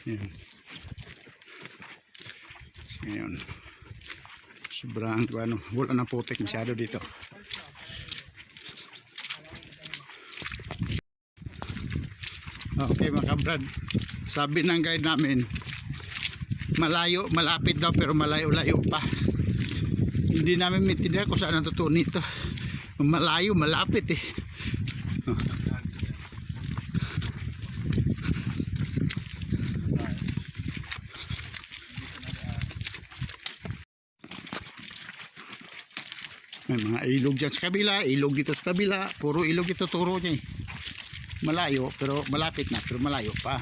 Yan. Ngayon. Sobrang ano, wala na putik masyado dito. Okay mga kabrad, sabi ng guide namin malayo, malapit daw pero malayo-layo pa. Hindi namin maintindihan kung saan ang totoo nito. Malayo, malapit eh. May mga ilog dyan sa kabila, ilog dito sa kabila, puro ilog ito turo niya eh. Malayo pero malapit na, pero malayo pa.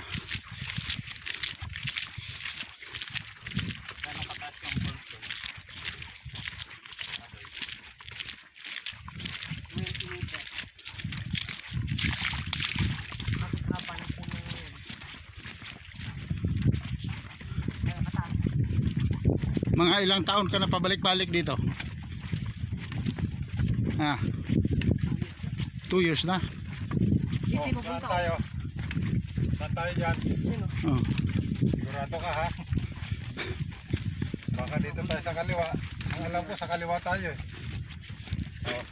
Mga ilang taon ka na pabalik-balik dito? Ah, 2 years na. Saan tayo? Saan tayo dyan? Oh. Sigurado ka ha? Baka dito tayo sa kaliwa. Ang alam ko sa kaliwa tayo eh. Oh.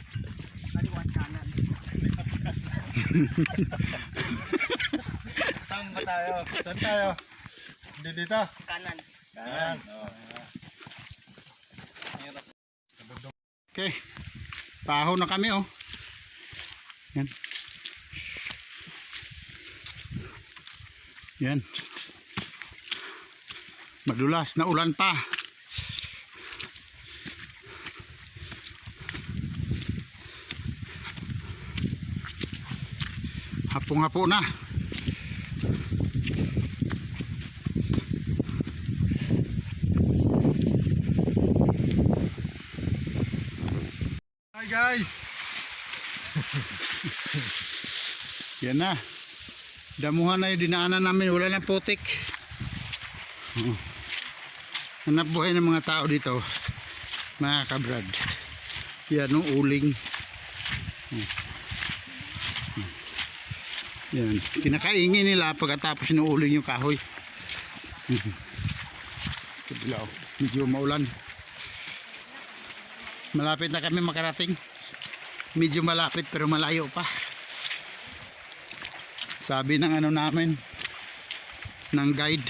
Kaliwa at kanan. Saan ba tayo? Saan tayo? Hindi dito? Kanan. Kanan. Oh. Okay. Paho na kami oh. Yan. Yan. Madulas na ulan pa. Hapong-hapo na. Hi guys. Yan na. Damuhan na yung dinaanan namin. Wala na putik. Hanap buhay ng mga tao dito. Mga kabrad. Yan yung uling. Yan. Kinakaingin nila pagkatapos inuuling yung kahoy. Kabila, medyo maulan. Malapit na kami makarating. Medyo malapit pero malayo pa. Sabi ng ano namin, ng guide.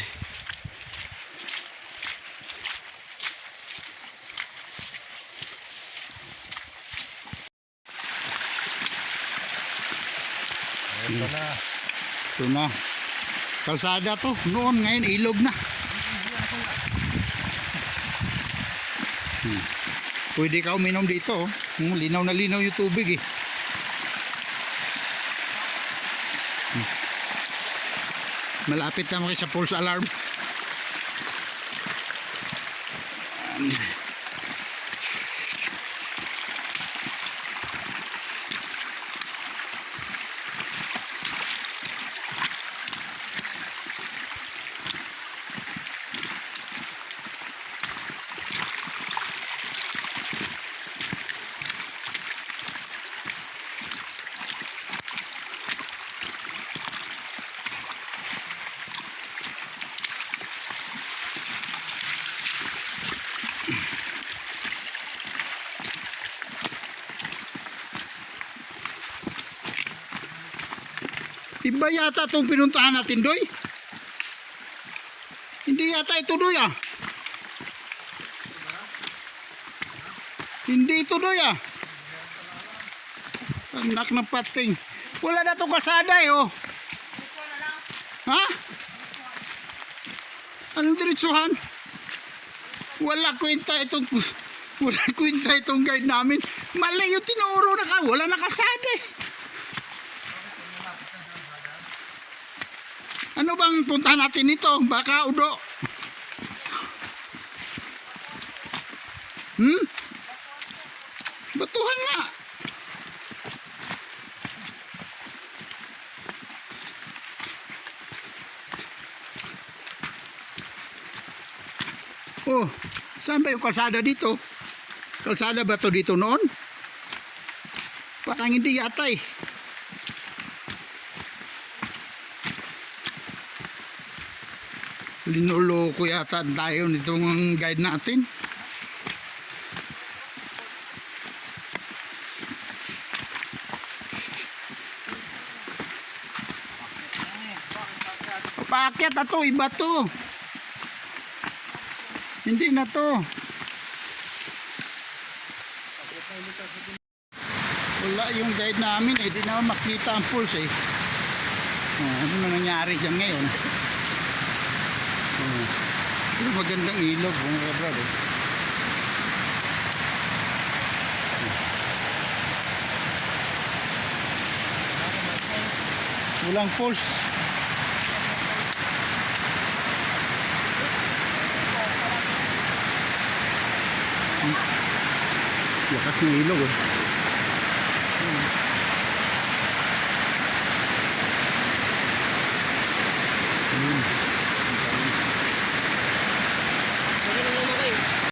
Ito na. Ito na. Kalsada to. Noon, ngayon ilog na. Pwede ka uminom dito. Linaw na linaw yung tubig eh. Malapit na kayo sa false alarm. Iba yata itong pinuntahan natin, Doy. Hindi yata ito, Doy, ah. Hindi ito, Doy, ah. Anak ng pating. Wala na itong kasada, eh, oh. Ha? Anong diretsuhan? Wala kwenta itong guide namin. Mali yung tinuro na ka. Wala na kasada, eh. Ano bang puntahan natin ito? Baka udo. Batuhan nga. Oh, saan ba yung kalsada dito? Kalsada ba ito dito noon? Parang hindi yata eh. Linuloko yata tayo nitong guide natin. Paakyat na to, iba to. Hindi na to. Wala yung guide namin eh, di naman makita ang pulse eh. Ano na nangyari dyan ngayon? Pero magandang ilog mga kabrad. Walang pulse. Lakas ng ilog.